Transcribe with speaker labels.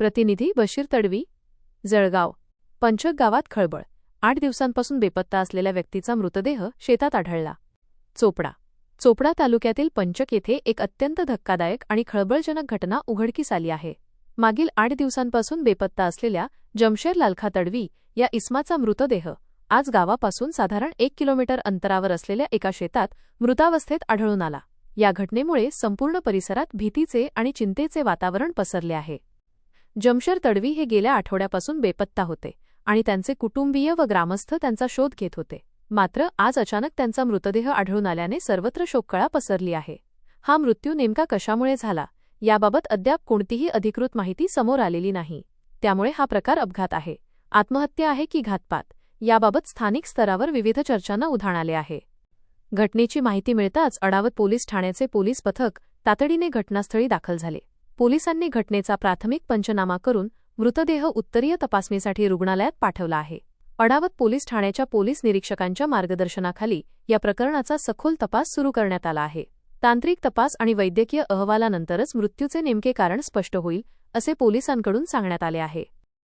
Speaker 1: प्रतिनिधी बशीर तडवी, जळगाव. पंचक गावात खळबळ. 8 दिवसांपासून बेपत्ता असलेल्या व्यक्तीचा मृतदेह शेतात आढळला. चोपडा तालुक्यातील पंचक येथे एक अत्यंत धक्कादायक आणि खळबळजनक घटना उघडकीस आली आहे. मागील 8 दिवसांपासून बेपत्ता असलेल्या जमशेर लालखा तडवी या इसमाचा मृतदेह आज गावापासून साधारण 1 किलोमीटर अंतरावर असलेल्या एका शेतात मृतावस्थेत आढळून आला. या घटनेमुळे संपूर्ण परिसरात भीतीचे आणि चिंतेचे वातावरण पसरले आहे. जमशेर तडवी हे गेल्या आठवड्यापासून बेपत्ता होते आणि त्यांचे कुटुंबीय व ग्रामस्थ त्यांचा शोध घेत होते. मात्र आज अचानक त्यांचा मृतदेह आढळून आल्याने सर्वत्र शोककळा पसरली आहे. हा मृत्यू नेमका कशामुळे झाला याबाबत अद्याप कोणतीही अधिकृत माहिती समोर आलेली नाही. त्यामुळे हा प्रकार अपघात आहे, आत्महत्या आहे की घातपात याबाबत स्थानिक स्तरावर विविध चर्चांना उधाण आले आहे. घटनेची माहिती मिळताच अडावत पोलीस ठाण्याचे पोलीस पथक तातडीने घटनास्थळी दाखल झाले. पोलिसांनी घटनेचा प्राथमिक पंचनामा करून मृतदेह उत्तरीय तपासणीसाठी रुग्णालयात पाठवला आहे. अडावत पोलीस ठाण्याच्या पोलीस निरीक्षकांच्या मार्गदर्शनाखाली या प्रकरणाचा सखोल तपास सुरू करण्यात आला आहे. तांत्रिक तपास आणि वैद्यकीय अहवालानंतरच मृत्यूचे नेमके कारण स्पष्ट होईल, असे पोलिसांकडून सांगण्यात आले आहे.